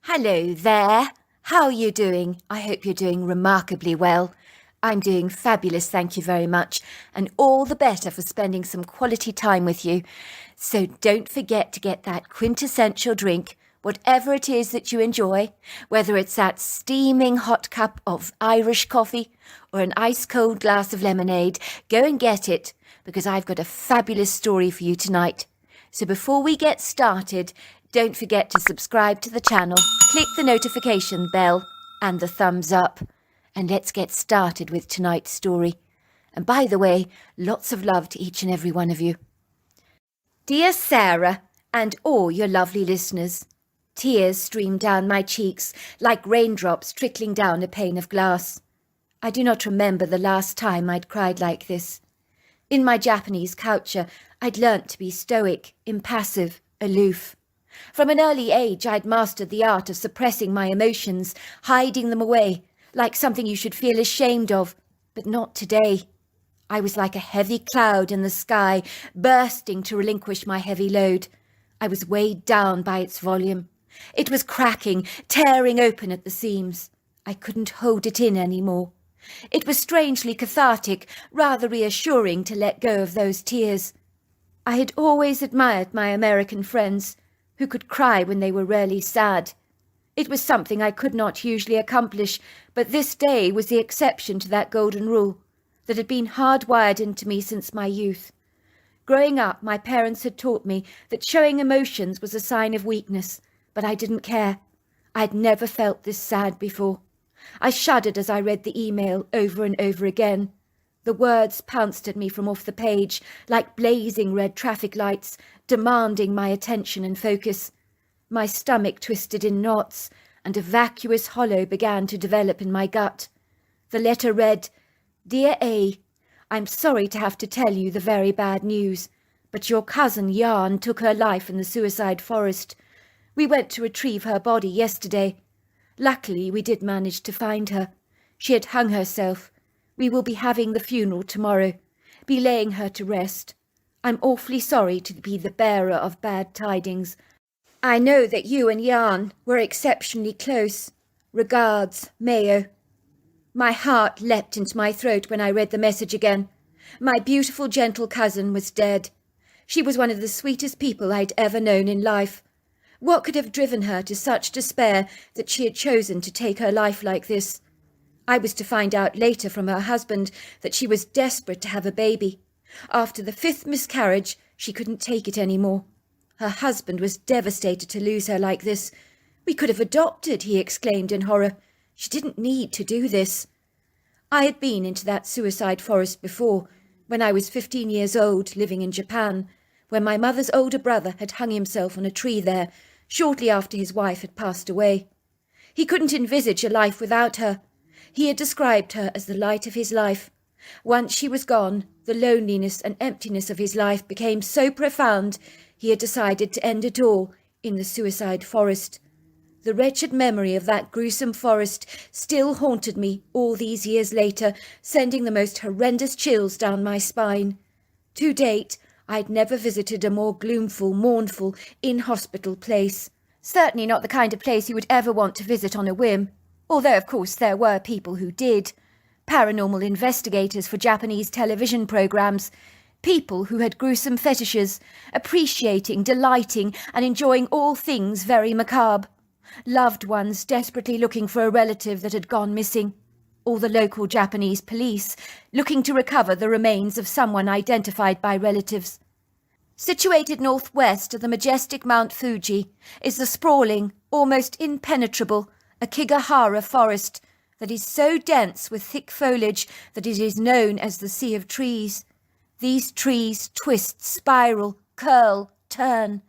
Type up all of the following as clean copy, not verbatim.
Hello there. How are you doing? I hope you're doing remarkably well. I'm doing fabulous, thank you very much, and all the better for spending some quality time with you. So don't forget to get that quintessential drink, whatever it is that you enjoy, whether it's that steaming hot cup of Irish coffee or an ice-cold glass of lemonade. Go and get it, because I've got a fabulous story for you tonight. So before we get started, don't forget to subscribe to the channel, click the notification bell and the thumbs up. And let's get started with tonight's story. And by the way, lots of love to each and every one of you. Dear Sarah and all your lovely listeners, tears streamed down my cheeks like raindrops trickling down a pane of glass. I do not remember the last time I'd cried like this. In my Japanese culture, I'd learnt to be stoic, impassive, aloof. From an early age, I'd mastered the art of suppressing my emotions, hiding them away, like something you should feel ashamed of, but not today. I was like a heavy cloud in the sky, bursting to relinquish my heavy load. I was weighed down by its volume. It was cracking, tearing open at the seams. I couldn't hold it in anymore. It was strangely cathartic, rather reassuring to let go of those tears. I had always admired my American friends, who could cry when they were rarely sad. It was something I could not usually accomplish, but this day was the exception to that golden rule that had been hardwired into me since my youth. Growing up, my parents had taught me that showing emotions was a sign of weakness, but I didn't care. I had never felt this sad before. I shuddered as I read the email over and over again. The words pounced at me from off the page like blazing red traffic lights, demanding my attention and focus. My stomach twisted in knots, and a vacuous hollow began to develop in my gut. The letter read, Dear A, I'm sorry to have to tell you the very bad news, but your cousin Youre took her life in the suicide forest. We went to retrieve her body yesterday. Luckily, we did manage to find her. She had hung herself. We will be having the funeral tomorrow, be laying her to rest. I'm awfully sorry to be the bearer of bad tidings. I know that you and Youre were exceptionally close. Regards, Mayo. My heart leapt into my throat when I read the message again. My beautiful, gentle cousin was dead. She was one of the sweetest people I'd ever known in life. What could have driven her to such despair that she had chosen to take her life like this? I was to find out later from her husband that she was desperate to have a baby. After the 5th miscarriage, she couldn't take it anymore. Her husband was devastated to lose her like this. We could have adopted, he exclaimed in horror. She didn't need to do this. I had been into that suicide forest before, when I was 15 years old, living in Japan, when my mother's older brother had hung himself on a tree there, shortly after his wife had passed away. He couldn't envisage a life without her. He had described her as the light of his life. Once she was gone, the loneliness and emptiness of his life became so profound, he had decided to end it all in the suicide forest. The wretched memory of that gruesome forest still haunted me all these years later, sending the most horrendous chills down my spine. To date, I'd never visited a more gloomful, mournful, in-hospital place. Certainly not the kind of place you would ever want to visit on a whim, although of course there were people who did. Paranormal investigators for Japanese television programs, people who had gruesome fetishes, appreciating, delighting, and enjoying all things very macabre. Loved ones desperately looking for a relative that had gone missing. Or the local Japanese police, looking to recover the remains of someone identified by relatives. Situated northwest of the majestic Mount Fuji is the sprawling, almost impenetrable, Akigahara forest that is so dense with thick foliage that it is known as the Sea of Trees. These trees twist, spiral, curl, turn,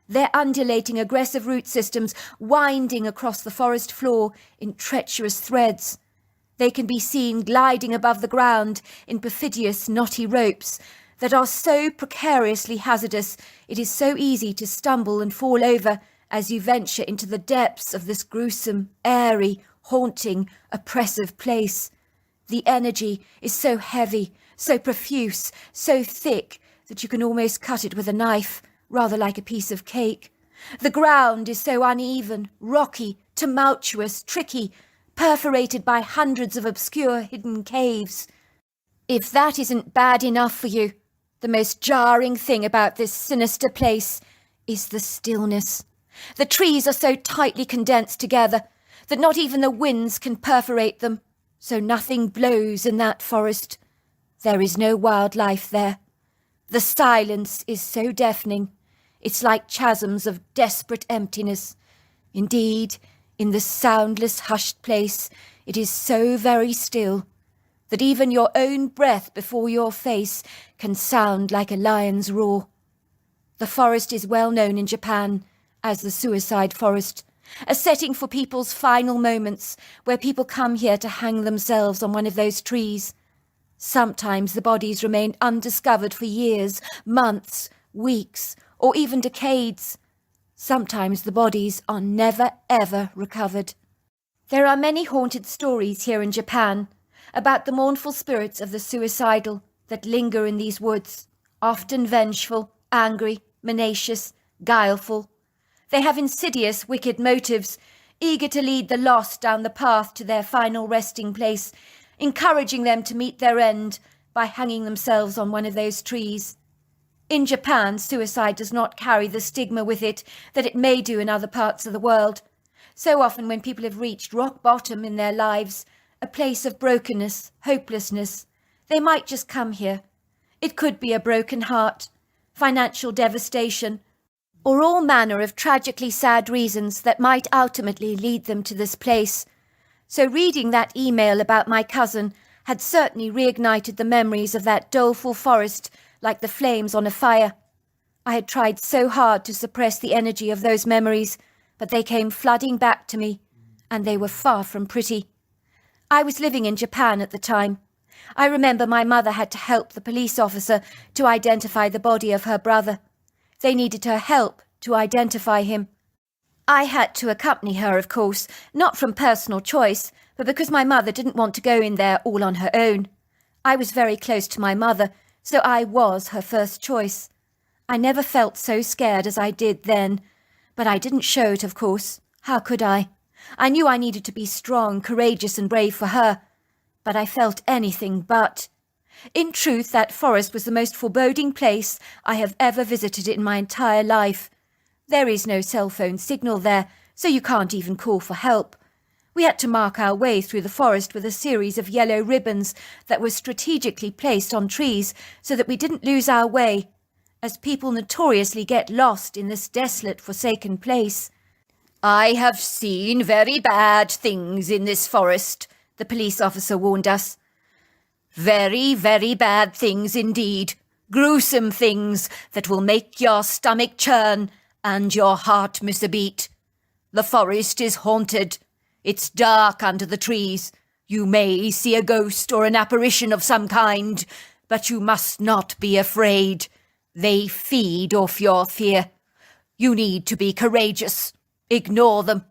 their undulating aggressive root systems winding across the forest floor in treacherous threads. They can be seen gliding above the ground in perfidious knotty ropes that are so precariously hazardous it is so easy to stumble and fall over as you venture into the depths of this gruesome, airy, haunting, oppressive place. The energy is so heavy, so profuse, so thick that you can almost cut it with a knife, rather like a piece of cake. The ground is so uneven, rocky, tumultuous, tricky, perforated by hundreds of obscure hidden caves. If that isn't bad enough for you, the most jarring thing about this sinister place is the stillness. The trees are so tightly condensed together that not even the winds can perforate them, so nothing blows in that forest. There is no wildlife there. The silence is so deafening. It's like chasms of desperate emptiness. Indeed, in this soundless, hushed place, it is so very still that even your own breath before your face can sound like a lion's roar. The forest is well known in Japan as the suicide forest, a setting for people's final moments where people come here to hang themselves on one of those trees. Sometimes the bodies remain undiscovered for years, months, weeks, or even decades. Sometimes the bodies are never ever recovered. There are many haunted stories here in Japan about the mournful spirits of the suicidal that linger in these woods, often vengeful, angry, menacious, guileful. They have insidious, wicked motives, eager to lead the lost down the path to their final resting place, encouraging them to meet their end by hanging themselves on one of those trees. In Japan, suicide does not carry the stigma with it that it may do in other parts of the world. So often when people have reached rock bottom in their lives, a place of brokenness, hopelessness, they might just come here. It could be a broken heart, financial devastation, or all manner of tragically sad reasons that might ultimately lead them to this place. So reading that email about my cousin had certainly reignited the memories of that doleful forest like the flames on a fire. I had tried so hard to suppress the energy of those memories, but they came flooding back to me, and they were far from pretty. I was living in Japan at the time. I remember my mother had to help the police officer to identify the body of her brother. They needed her help to identify him. I had to accompany her, of course, not from personal choice, but because my mother didn't want to go in there all on her own. I was very close to my mother, so I was her first choice. I never felt so scared as I did then, but I didn't show it, of course. How could I? I knew I needed to be strong, courageous and brave for her, but I felt anything but. In truth, that forest was the most foreboding place I have ever visited in my entire life. There is no cell phone signal there, so you can't even call for help. We had to mark our way through the forest with a series of yellow ribbons that were strategically placed on trees so that we didn't lose our way, as people notoriously get lost in this desolate, forsaken place. "I have seen very bad things in this forest," the police officer warned us. "Very, very bad things indeed. Gruesome things that will make your stomach churn and your heart miss a beat. The forest is haunted. It's dark under the trees. You may see a ghost or an apparition of some kind, but you must not be afraid. They feed off your fear. You need to be courageous. Ignore them."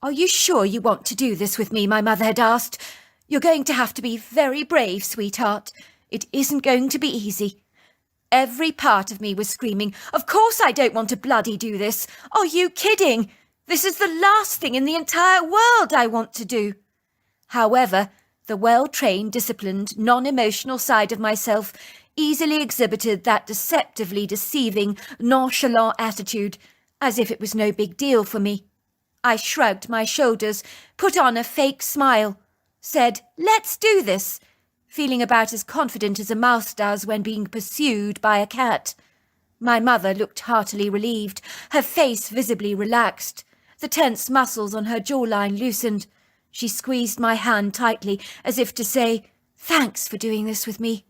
"Are you sure you want to do this with me?" my mother had asked. "You're going to have to be very brave, sweetheart. It isn't going to be easy." Every part of me was screaming, "Of course I don't want to bloody do this. Are you kidding? This is the last thing in the entire world I want to do." However, the well-trained, disciplined, non-emotional side of myself easily exhibited that deceptively deceiving, nonchalant attitude, as if it was no big deal for me. I shrugged my shoulders, put on a fake smile, said, "Let's do this," feeling about as confident as a mouse does when being pursued by a cat. My mother looked heartily relieved, her face visibly relaxed. The tense muscles on her jawline loosened. She squeezed my hand tightly, as if to say, "Thanks for doing this with me."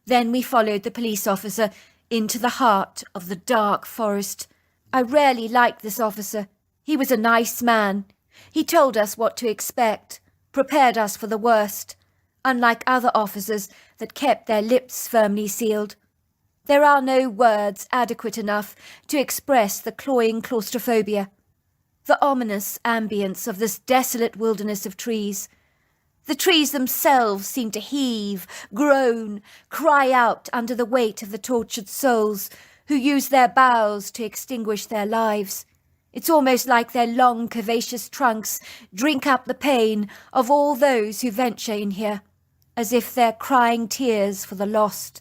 Then we followed the police officer into the heart of the dark forest. I rarely liked this officer. He was a nice man. He told us what to expect, prepared us for the worst, unlike other officers that kept their lips firmly sealed. There are no words adequate enough to express the cloying claustrophobia, the ominous ambience of this desolate wilderness of trees. The trees themselves seemed to heave, groan, cry out under the weight of the tortured souls who use their boughs to extinguish their lives. It's almost like their long, curvaceous trunks drink up the pain of all those who venture in here, as if they're crying tears for the lost.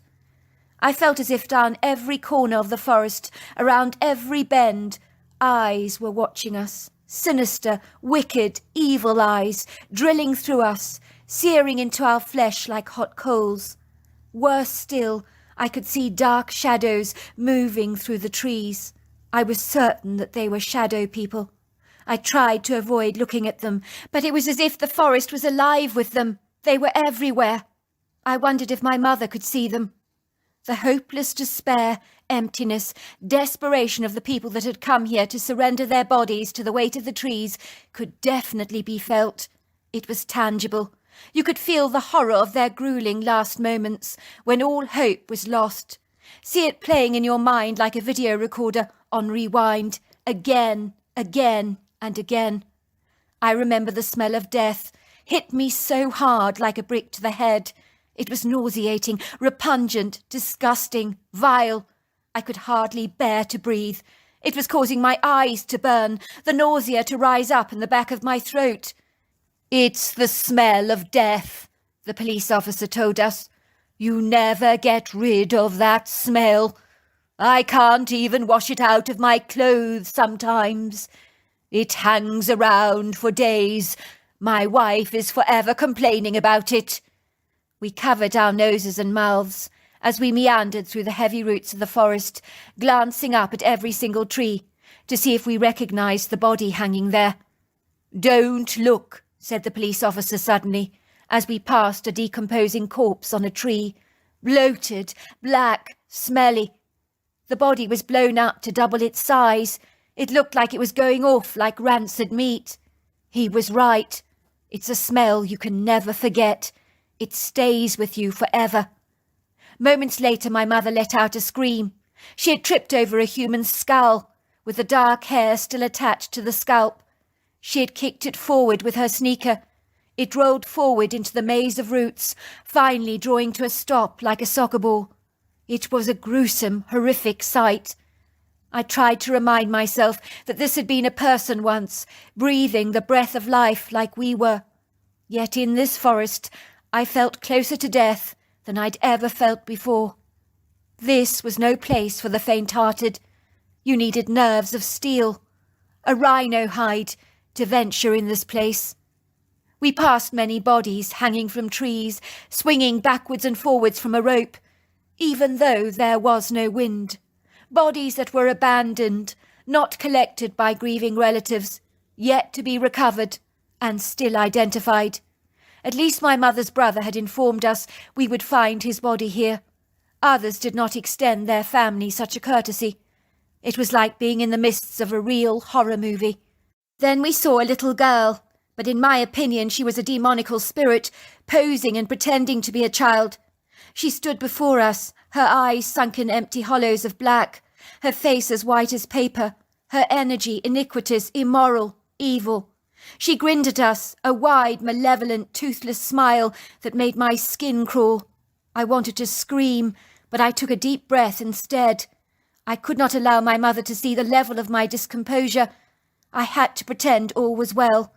I felt as if down every corner of the forest, around every bend, eyes were watching us. Sinister, wicked, evil eyes, drilling through us, searing into our flesh like hot coals. Worse still, I could see dark shadows moving through the trees. I was certain that they were shadow people. I tried to avoid looking at them, but it was as if the forest was alive with them. They were everywhere. I wondered if my mother could see them. The hopeless despair, emptiness, desperation of the people that had come here to surrender their bodies to the weight of the trees could definitely be felt. It was tangible. You could feel the horror of their grueling last moments, when all hope was lost. See it playing in your mind like a video recorder on rewind, again, again, and again. I remember the smell of death hit me so hard like a brick to the head. It was nauseating, repugnant, disgusting, vile. I could hardly bear to breathe. It was causing my eyes to burn, the nausea to rise up in the back of my throat. "It's the smell of death," the police officer told us. "You never get rid of that smell. I can't even wash it out of my clothes sometimes. It hangs around for days. My wife is forever complaining about it." We covered our noses and mouths as we meandered through the heavy roots of the forest, glancing up at every single tree to see if we recognised the body hanging there. "Don't look," said the police officer suddenly, as we passed a decomposing corpse on a tree, bloated, black, smelly. The body was blown up to double its size. It looked like it was going off like rancid meat. He was right. It's a smell you can never forget. It stays with you forever. Moments later, my mother let out a scream. She had tripped over a human skull, with the dark hair still attached to the scalp. She had kicked it forward with her sneaker. It rolled forward into the maze of roots, finally drawing to a stop like a soccer ball. It was a gruesome, horrific sight. I tried to remind myself that this had been a person once, breathing the breath of life like we were. Yet in this forest, I felt closer to death than I'd ever felt before. This was no place for the faint-hearted. You needed nerves of steel, a rhino hide, to venture in this place. We passed many bodies hanging from trees, swinging backwards and forwards from a rope, even though there was no wind. Bodies that were abandoned, not collected by grieving relatives, yet to be recovered and still identified. At least my mother's brother had informed us we would find his body here. Others did not extend their family such a courtesy. It was like being in the midst of a real horror movie. Then we saw a little girl, but in my opinion she was a demonical spirit, posing and pretending to be a child. She stood before us, her eyes sunk in empty hollows of black, her face as white as paper, her energy iniquitous, immoral, evil. She grinned at us, a wide, malevolent, toothless smile that made my skin crawl. I wanted to scream, but I took a deep breath instead. I could not allow my mother to see the level of my discomposure. I had to pretend all was well.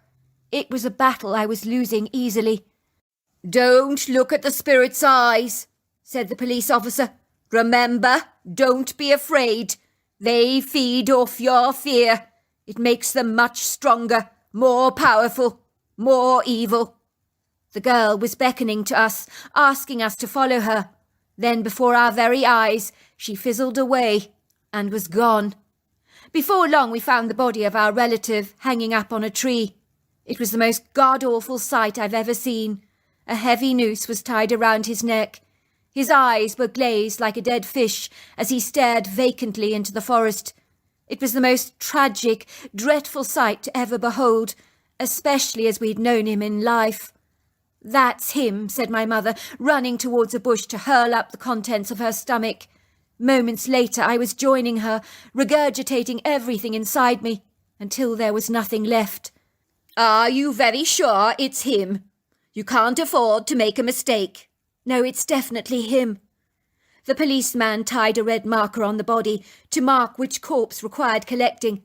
It was a battle I was losing easily. "Don't look at the spirit's eyes," said the police officer. "Remember, don't be afraid. They feed off your fear. It makes them much stronger, more powerful, more evil." The girl was beckoning to us, asking us to follow her. Then, before our very eyes, she fizzled away and was gone. Before long, we found the body of our relative hanging up on a tree. It was the most god-awful sight I've ever seen. A heavy noose was tied around his neck. His eyes were glazed like a dead fish as he stared vacantly into the forest. It was the most tragic, dreadful sight to ever behold, especially as we'd known him in life. "That's him," said my mother, running towards a bush to hurl up the contents of her stomach. Moments later I was joining her, regurgitating everything inside me, until there was nothing left. "Are you very sure it's him? You can't afford to make a mistake." "No, it's definitely him." The policeman tied a red marker on the body to mark which corpse required collecting.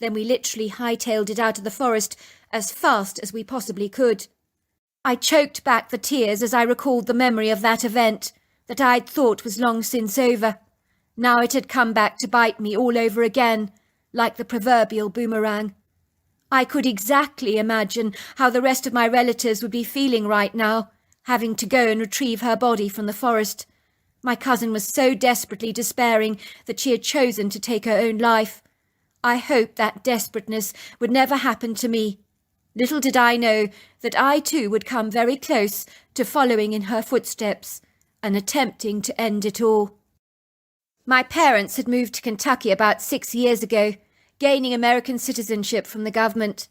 Then we literally hightailed it out of the forest as fast as we possibly could. I choked back the tears as I recalled the memory of that event that I'd thought was long since over. Now it had come back to bite me all over again, like the proverbial boomerang. I could exactly imagine how the rest of my relatives would be feeling right now, having to go and retrieve her body from the forest. My cousin was so desperately despairing that she had chosen to take her own life. I hoped that desperateness would never happen to me. Little did I know that I too would come very close to following in her footsteps and attempting to end it all. My parents had moved to Kentucky about 6 years ago, gaining American citizenship from the government.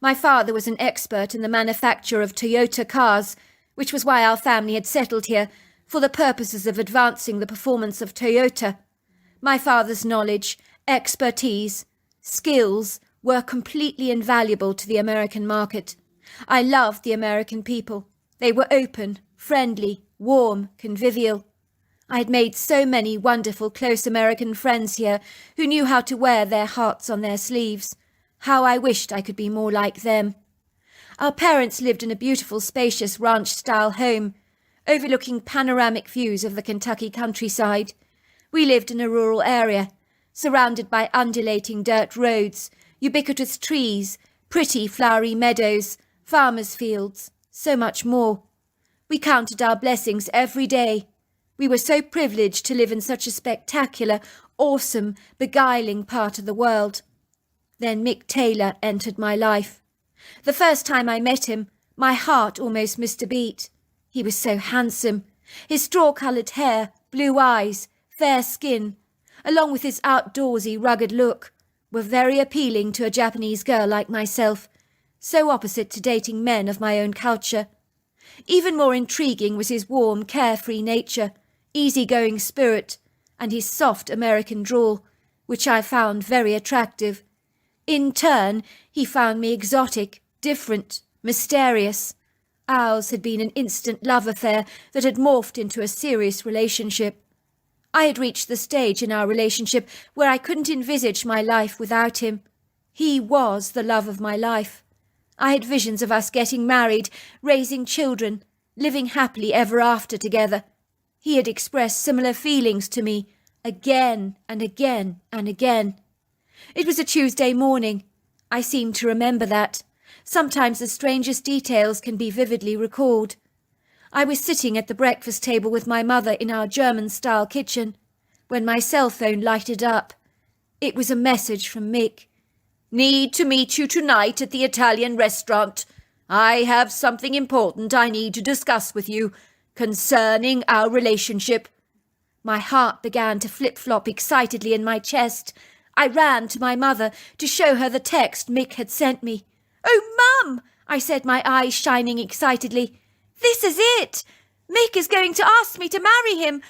My father was an expert in the manufacture of Toyota cars, which was why our family had settled here, for the purposes of advancing the performance of Toyota. My father's knowledge, expertise, skills were completely invaluable to the American market. I loved the American people. They were open, friendly, warm, convivial. I had made so many wonderful close American friends here who knew how to wear their hearts on their sleeves. How I wished I could be more like them. Our parents lived in a beautiful, spacious ranch-style home, overlooking panoramic views of the Kentucky countryside. We lived in a rural area, surrounded by undulating dirt roads, ubiquitous trees, pretty flowery meadows, farmers' fields, so much more. We counted our blessings every day. We were so privileged to live in such a spectacular, awesome, beguiling part of the world. Then Mick Taylor entered my life. The first time I met him, my heart almost missed a beat. He was so handsome. His straw-coloured hair, blue eyes, fair skin, along with his outdoorsy, rugged look, were very appealing to a Japanese girl like myself, so opposite to dating men of my own culture. Even more intriguing was his warm, carefree nature, easy-going spirit, and his soft American drawl, which I found very attractive. In turn, he found me exotic, different, mysterious. Ours had been an instant love affair that had morphed into a serious relationship. I had reached the stage in our relationship where I couldn't envisage my life without him. He was the love of my life. I had visions of us getting married, raising children, living happily ever after together. He had expressed similar feelings to me, again and again and again. It was a Tuesday morning. I seem to remember that. Sometimes the strangest details can be vividly recalled. I was sitting at the breakfast table with my mother in our German-style kitchen, when my cell phone lighted up. It was a message from Mick. "Need to meet you tonight at the Italian restaurant. I have something important I need to discuss with you concerning our relationship." My heart began to flip-flop excitedly in my chest. I ran to my mother to show her the text Mick had sent me. "Oh, Mum!" I said, my eyes shining excitedly. "This is it! Mick is going to ask me to marry him.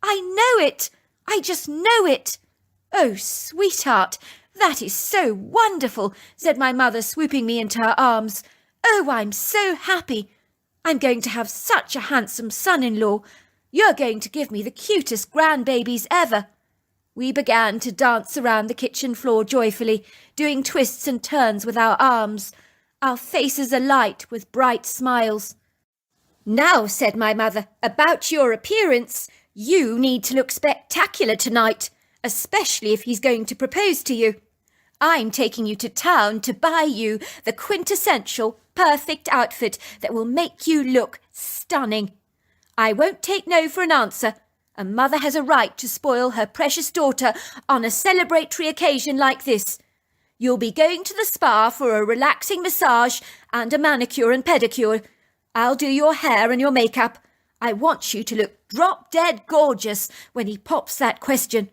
I know it! I just know it!" "Oh, sweetheart, that is so wonderful," said my mother, swooping me into her arms. "Oh, I'm so happy. I'm going to have such a handsome son-in-law. You're going to give me the cutest grandbabies ever." We began to dance around the kitchen floor joyfully, doing twists and turns with our arms, our faces alight with bright smiles. "Now," said my mother, "about your appearance. You need to look spectacular tonight, especially if he's going to propose to you. I'm taking you to town to buy you the quintessential, perfect outfit that will make you look stunning. I won't take no for an answer. A mother has a right to spoil her precious daughter on a celebratory occasion like this. You'll be going to the spa for a relaxing massage and a manicure and pedicure. I'll do your hair and your makeup. I want you to look drop-dead gorgeous when he pops that question."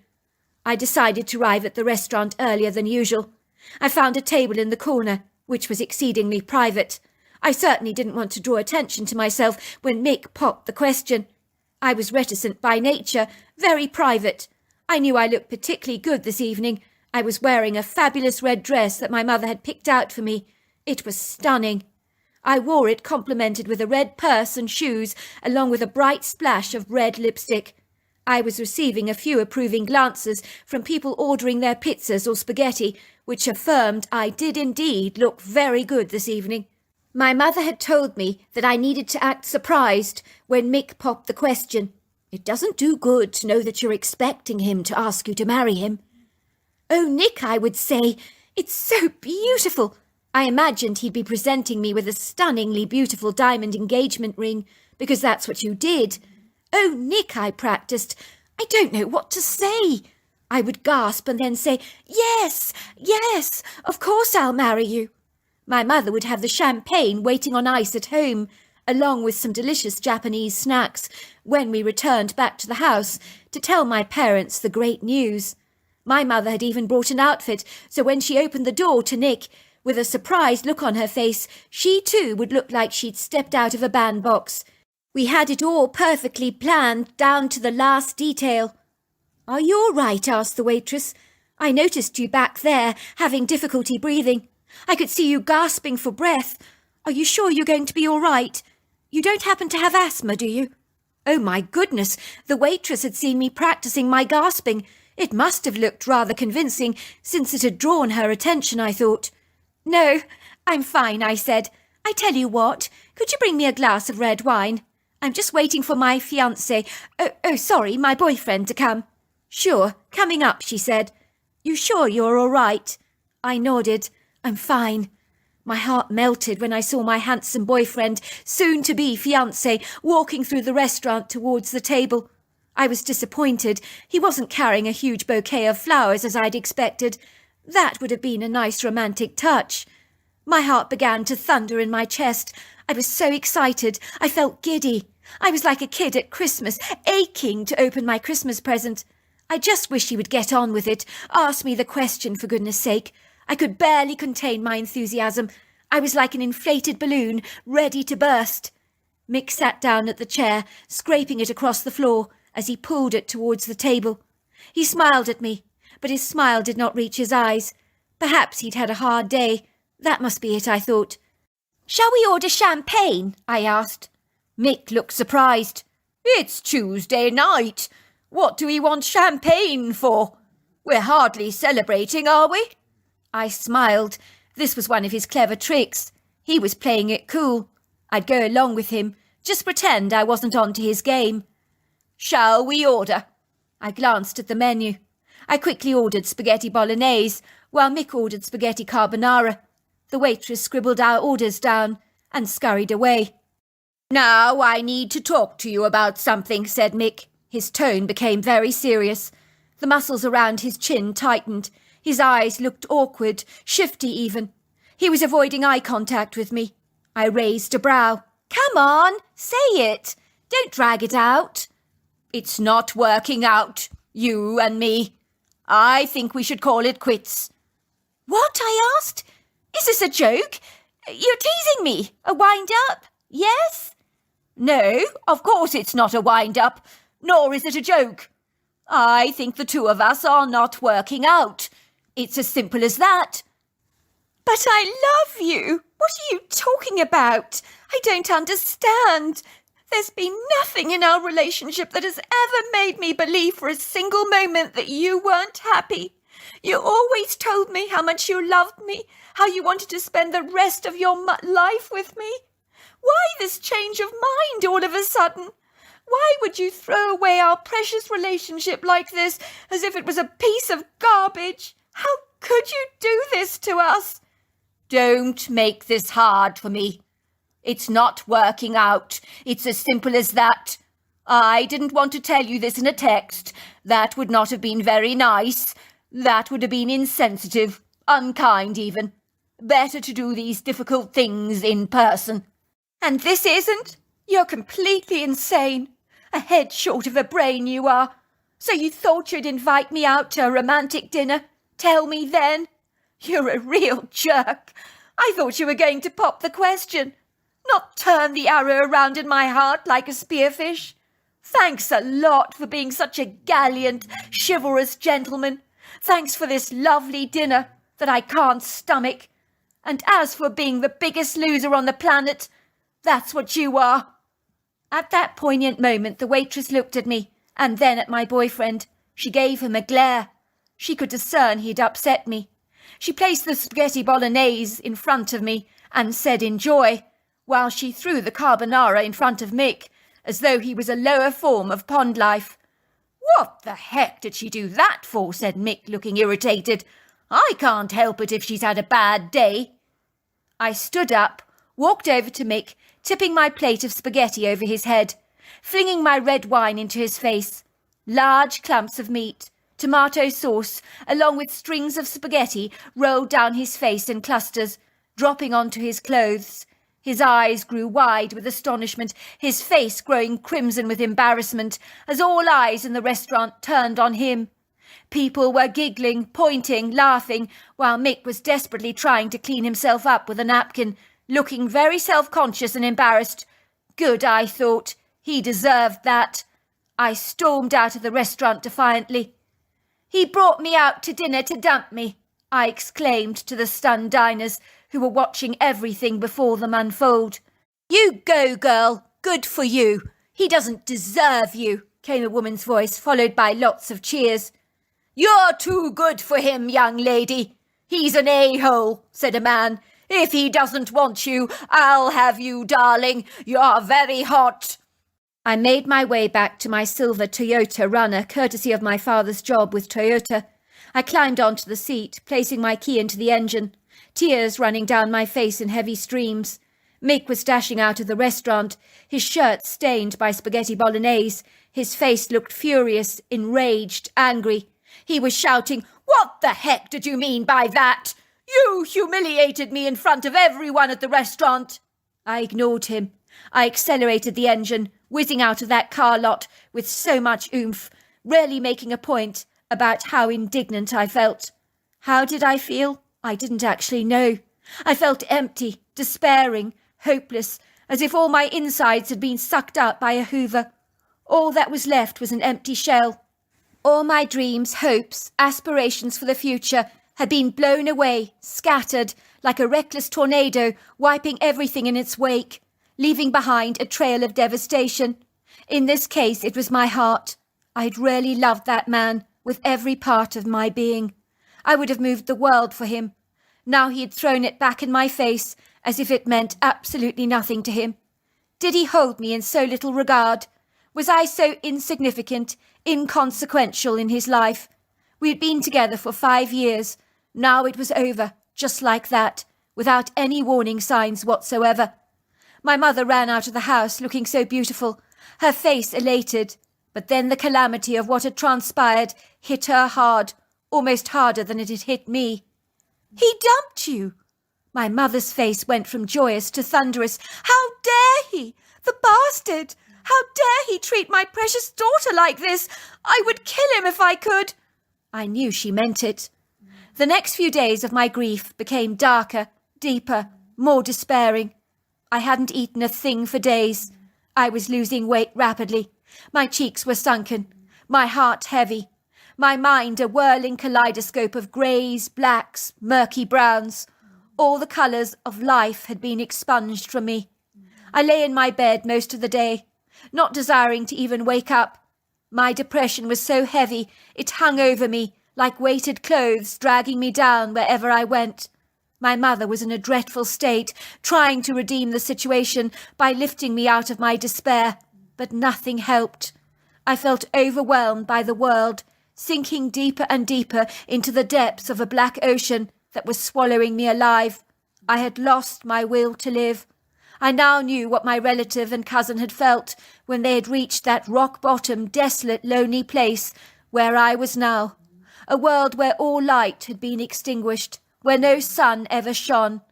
I decided to arrive at the restaurant earlier than usual. I found a table in the corner, which was exceedingly private. I certainly didn't want to draw attention to myself when Mick popped the question. I was reticent by nature, very private. I knew I looked particularly good this evening. I was wearing a fabulous red dress that my mother had picked out for me. It was stunning. I wore it complemented with a red purse and shoes, along with a bright splash of red lipstick. I was receiving a few approving glances from people ordering their pizzas or spaghetti, which affirmed I did indeed look very good this evening. My mother had told me that I needed to act surprised when Mick popped the question. It doesn't do good to know that you're expecting him to ask you to marry him. Oh, Nick, I would say, it's so beautiful. I imagined he'd be presenting me with a stunningly beautiful diamond engagement ring, because that's what you did. Oh, Nick, I practiced. I don't know what to say. I would gasp and then say, yes, yes, of course I'll marry you. My mother would have the champagne waiting on ice at home, along with some delicious Japanese snacks, when we returned back to the house to tell my parents the great news. My mother had even brought an outfit, so when she opened the door to Nick, with a surprised look on her face, she too would look like she'd stepped out of a bandbox. We had it all perfectly planned down to the last detail. Are you all right? Asked the waitress. I noticed you back there, having difficulty breathing. I could see you gasping for breath. Are you sure you're going to be all right? You don't happen to have asthma, do you? Oh, my goodness, the waitress had seen me practicing my gasping. It must have looked rather convincing, since it had drawn her attention, I thought. No, I'm fine, I said. I tell you what, could you bring me a glass of red wine? I'm just waiting for my fiancé, sorry, my boyfriend to come. Sure, coming up, she said. You sure you're all right? I nodded. I'm fine. My heart melted when I saw my handsome boyfriend, soon-to-be fiancé, walking through the restaurant towards the table. I was disappointed. He wasn't carrying a huge bouquet of flowers as I'd expected. That would have been a nice romantic touch. My heart began to thunder in my chest. I was so excited. I felt giddy. I was like a kid at Christmas, aching to open my Christmas present. I just wished he would get on with it. Ask me the question, for goodness sake. I could barely contain my enthusiasm. I was like an inflated balloon, ready to burst. Mick sat down at the chair, scraping it across the floor as he pulled it towards the table. He smiled at me, but his smile did not reach his eyes. Perhaps he'd had a hard day. That must be it, I thought. Shall we order champagne? I asked. Mick looked surprised. It's Tuesday night. What do we want champagne for? We're hardly celebrating, are we? I smiled. This was one of his clever tricks. He was playing it cool. I'd go along with him, just pretend I wasn't on to his game. Shall we order? I glanced at the menu. I quickly ordered spaghetti bolognese, while Mick ordered spaghetti carbonara. The waitress scribbled our orders down and scurried away. Now I need to talk to you about something, said Mick. His tone became very serious. The muscles around his chin tightened. His eyes looked awkward, shifty even. He was avoiding eye contact with me. I raised a brow. Come on, say it. Don't drag it out. It's not working out, you and me. I think we should call it quits. What? I asked. Is this a joke? You're teasing me. A wind-up? Yes? No, of course it's not a wind-up, nor is it a joke. I think the two of us are not working out. It's as simple as that. But I love you. What are you talking about? I don't understand. There's been nothing in our relationship that has ever made me believe for a single moment that you weren't happy. You always told me how much you loved me, how you wanted to spend the rest of your life with me. Why this change of mind all of a sudden? Why would you throw away our precious relationship like this, as if it was a piece of garbage? How could you do this to us? Don't make this hard for me. It's not working out. It's as simple as that. I didn't want to tell you this in a text. That would not have been very nice. That would have been insensitive, unkind even. Better to do these difficult things in person. And this isn't? You're completely insane. A head short of a brain you are. So you thought you'd invite me out to a romantic dinner? Tell me then. You're a real jerk. I thought you were going to pop the question, not turn the arrow around in my heart like a spearfish. Thanks a lot for being such a gallant, chivalrous gentleman. Thanks for this lovely dinner that I can't stomach. And as for being the biggest loser on the planet, that's what you are. At that poignant moment, the waitress looked at me, and then at my boyfriend. She gave him a glare. She could discern he'd upset me. She placed the spaghetti bolognese in front of me and said enjoy, while she threw the carbonara in front of Mick, as though he was a lower form of pond life. "What the heck did she do that for?" said Mick, looking irritated. "I can't help it if she's had a bad day." I stood up, walked over to Mick, tipping my plate of spaghetti over his head, flinging my red wine into his face. Large clumps of meat, tomato sauce, along with strings of spaghetti, rolled down his face in clusters, dropping onto his clothes. His eyes grew wide with astonishment, his face growing crimson with embarrassment, as all eyes in the restaurant turned on him. People were giggling, pointing, laughing, while Mick was desperately trying to clean himself up with a napkin, looking very self-conscious and embarrassed. Good, I thought. He deserved that. I stormed out of the restaurant defiantly. "He brought me out to dinner to dump me," I exclaimed to the stunned diners, who were watching everything before them unfold. "You go, girl. Good for you. He doesn't deserve you," came a woman's voice, followed by lots of cheers. "You're too good for him, young lady. He's an a-hole," said a man. "If he doesn't want you, I'll have you, darling. You're very hot." I made my way back to my silver Toyota Runner, courtesy of my father's job with Toyota. I climbed onto the seat, placing my key into the engine, tears running down my face in heavy streams. Mick was dashing out of the restaurant, his shirt stained by spaghetti bolognese. His face looked furious, enraged, angry. He was shouting, "What the heck did you mean by that? You humiliated me in front of everyone at the restaurant." I ignored him. I accelerated the engine, whizzing out of that car lot with so much oomph, rarely making a point about how indignant I felt. How did I feel? I didn't actually know. I felt empty, despairing, hopeless, as if all my insides had been sucked up by a hoover. All that was left was an empty shell. All my dreams, hopes, aspirations for the future had been blown away, scattered, like a reckless tornado, wiping everything in its wake, leaving behind a trail of devastation. In this case, it was my heart. I'd really loved that man with every part of my being. I would have moved the world for him. Now he had thrown it back in my face, as if it meant absolutely nothing to him. Did he hold me in so little regard? Was I so insignificant, inconsequential in his life? We had been together for 5 years. Now it was over, just like that, without any warning signs whatsoever. My mother ran out of the house looking so beautiful, her face elated, but then the calamity of what had transpired hit her hard, almost harder than it had hit me. "He dumped you!" My mother's face went from joyous to thunderous. "How dare he! The bastard! How dare he treat my precious daughter like this? I would kill him if I could." I knew she meant it. The next few days of my grief became darker, deeper, more despairing. I hadn't eaten a thing for days. I was losing weight rapidly. My cheeks were sunken, my heart heavy, my mind a whirling kaleidoscope of greys, blacks, murky browns. All the colours of life had been expunged from me. I lay in my bed most of the day, not desiring to even wake up. My depression was so heavy it hung over me like weighted clothes, dragging me down wherever I went. My mother was in a dreadful state, trying to redeem the situation by lifting me out of my despair, but nothing helped. I felt overwhelmed by the world, sinking deeper and deeper into the depths of a black ocean that was swallowing me alive. I had lost my will to live. I now knew what my relative and cousin had felt when they had reached that rock-bottom, desolate, lonely place where I was now. A world where all light had been extinguished, where no sun ever shone.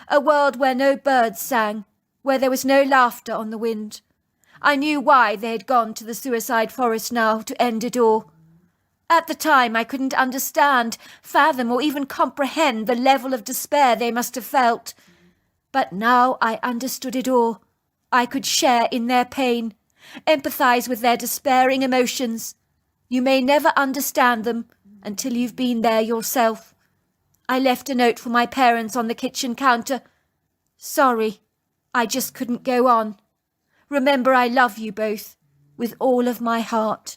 A world where no birds sang, where there was no laughter on the wind. I knew why they had gone to the suicide forest now to end it all. At the time I couldn't understand, fathom, or even comprehend the level of despair they must have felt. But now I understood it all. I could share in their pain, empathise with their despairing emotions. You may never understand them until you've been there yourself. I left a note for my parents on the kitchen counter. "Sorry, I just couldn't go on. Remember I love you both with all of my heart."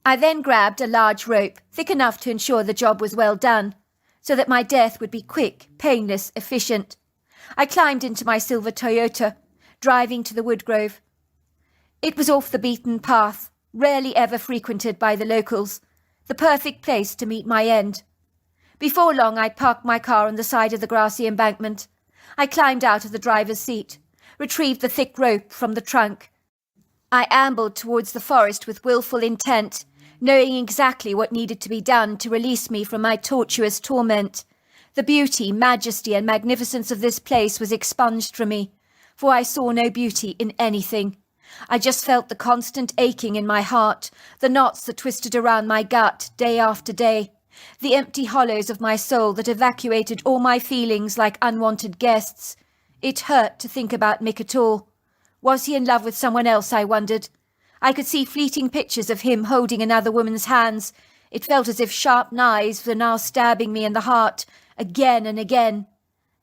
I then grabbed a large rope, thick enough to ensure the job was well done, so that my death would be quick, painless, efficient. I climbed into my silver Toyota, driving to the woodgrove. It was off the beaten path, rarely ever frequented by the locals, the perfect place to meet my end. Before long, I parked my car on the side of the grassy embankment. I climbed out of the driver's seat, retrieved the thick rope from the trunk. I ambled towards the forest with willful intent, knowing exactly what needed to be done to release me from my tortuous torment. The beauty, majesty, and magnificence of this place was expunged from me, for I saw no beauty in anything. I just felt the constant aching in my heart, the knots that twisted around my gut day after day, the empty hollows of my soul that evacuated all my feelings like unwanted guests. It hurt to think about Mick at all. Was he in love with someone else, I wondered. I could see fleeting pictures of him holding another woman's hands. It felt as if sharp knives were now stabbing me in the heart, again and again.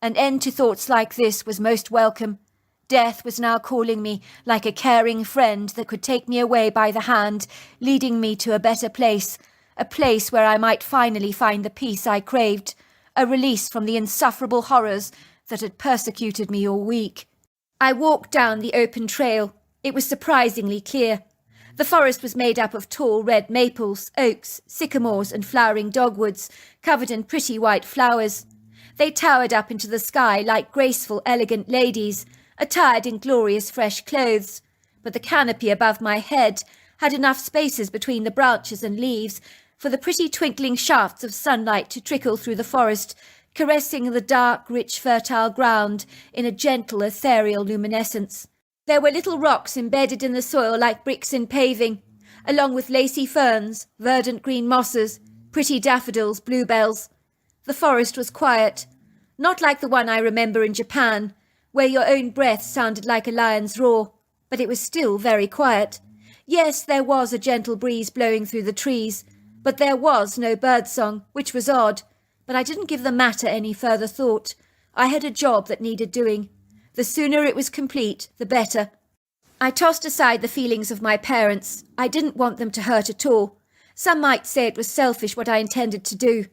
An end to thoughts like this was most welcome. Death was now calling me like a caring friend that could take me away by the hand, leading me to a better place, a place where I might finally find the peace I craved, a release from the insufferable horrors that had persecuted me all week. I walked down the open trail. It was surprisingly clear. The forest was made up of tall red maples, oaks, sycamores, and flowering dogwoods, covered in pretty white flowers. They towered up into the sky like graceful, elegant ladies, attired in glorious fresh clothes, but the canopy above my head had enough spaces between the branches and leaves for the pretty twinkling shafts of sunlight to trickle through the forest, caressing the dark, rich, fertile ground in a gentle, ethereal luminescence. There were little rocks embedded in the soil like bricks in paving, along with lacy ferns, verdant green mosses, pretty daffodils, bluebells. The forest was quiet, not like the one I remember in Japan, where your own breath sounded like a lion's roar, but it was still very quiet. Yes, there was a gentle breeze blowing through the trees, but there was no birdsong, which was odd, but I didn't give the matter any further thought. I had a job that needed doing. The sooner it was complete, the better. I tossed aside the feelings of my parents. I didn't want them to hurt at all. Some might say it was selfish what I intended to do,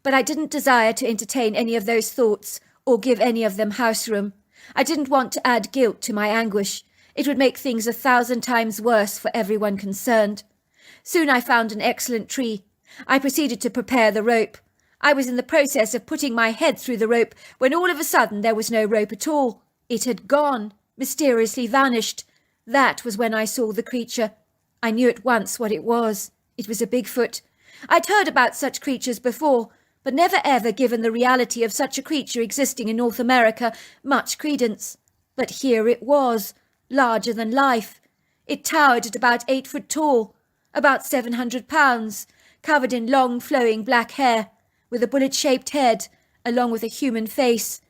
but I didn't desire to entertain any of those thoughts or give any of them house room. I didn't want to add guilt to my anguish. It would make things 1,000 times worse for everyone concerned. Soon I found an excellent tree. I proceeded to prepare the rope. I was in the process of putting my head through the rope when all of a sudden there was no rope at all. It had gone, mysteriously vanished. That was when I saw the creature. I knew at once what it was. It was a Bigfoot. I'd heard about such creatures before, but never ever given the reality of such a creature existing in North America much credence. But here it was, larger than life. It towered at about 8 foot tall, about 700 pounds, covered in long flowing black hair, with a bullet-shaped head, along with a human face.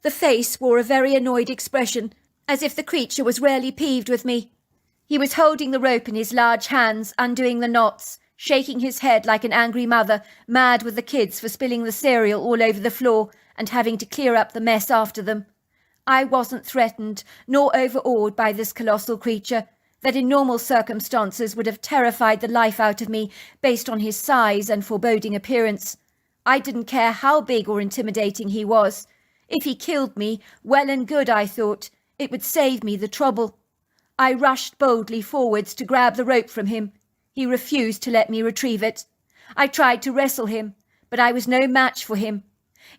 The face wore a very annoyed expression, as if the creature was rarely peeved with me. He was holding the rope in his large hands, undoing the knots, shaking his head like an angry mother, mad with the kids for spilling the cereal all over the floor and having to clear up the mess after them. I wasn't threatened, nor overawed by this colossal creature, that in normal circumstances would have terrified the life out of me based on his size and foreboding appearance. I didn't care how big or intimidating he was. If he killed me, well and good, I thought. It would save me the trouble. I rushed boldly forwards to grab the rope from him. He refused to let me retrieve it. I tried to wrestle him, but I was no match for him.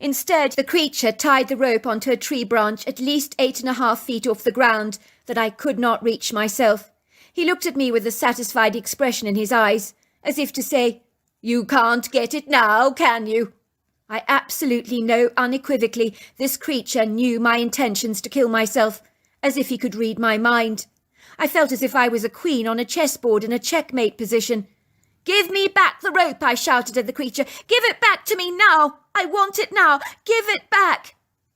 Instead, the creature tied the rope onto a tree branch at least 8.5 feet off the ground that I could not reach myself. He looked at me with a satisfied expression in his eyes, as if to say, "You can't get it now, can you?" I absolutely know unequivocally this creature knew my intentions to kill myself, as if he could read my mind. I felt as if I was a queen on a chessboard in a checkmate position. "Give me back the rope," I shouted at the creature. "Give it back to me now! I want it now! Give it back!"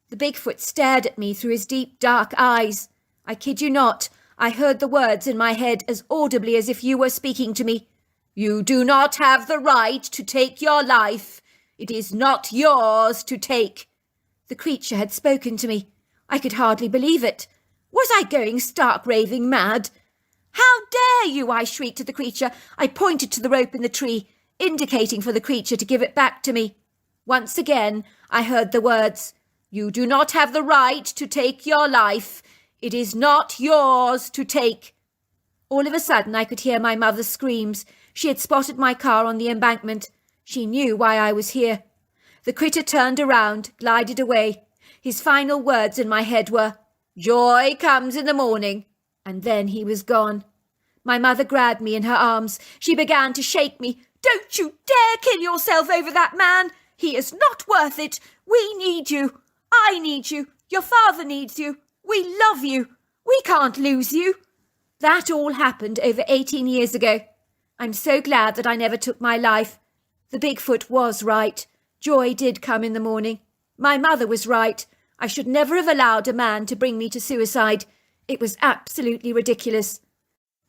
The Bigfoot stared at me through his deep, dark eyes. I kid you not, I heard the words in my head as audibly as if you were speaking to me. "You do not have the right to take your life. It is not yours to take." The creature had spoken to me. I could hardly believe it. Was I going stark raving mad? How dare you? I shrieked at the creature. I pointed to the rope in the tree, indicating for the creature to give it back to me. Once again, I heard the words, "You do not have the right to take your life. It is not yours to take." All of a sudden, I could hear my mother's screams. She had spotted my car on the embankment. She knew why I was here. The critter turned around, glided away. His final words in my head were, "Joy comes in the morning." And then he was gone. My mother grabbed me in her arms. She began to shake me. "Don't you dare kill yourself over that man. He is not worth it. We need you. I need you. Your father needs you. We love you. We can't lose you." That all happened over 18 years ago. I'm so glad that I never took my life. The Bigfoot was right. Joy did come in the morning. My mother was right. I should never have allowed a man to bring me to suicide. It was absolutely ridiculous.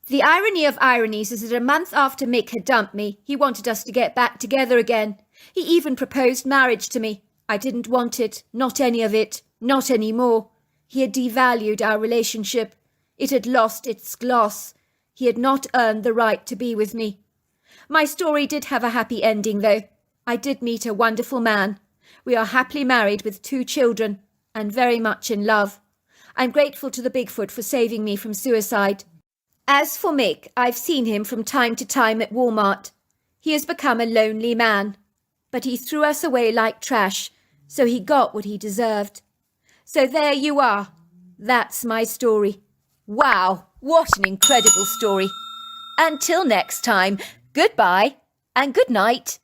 The irony of ironies is that a month after Mick had dumped me, he wanted us to get back together again. He even proposed marriage to me. I didn't want it, not any of it, not any more. He had devalued our relationship. It had lost its gloss. He had not earned the right to be with me. My story did have a happy ending, though. I did meet a wonderful man. We are happily married with 2 children, and very much in love. I'm grateful to the Bigfoot for saving me from suicide. As for Mick, I've seen him from time to time at Walmart. He has become a lonely man. But he threw us away like trash, so he got what he deserved. So there you are. That's my story. Wow, what an incredible story. Until next time, goodbye and good night.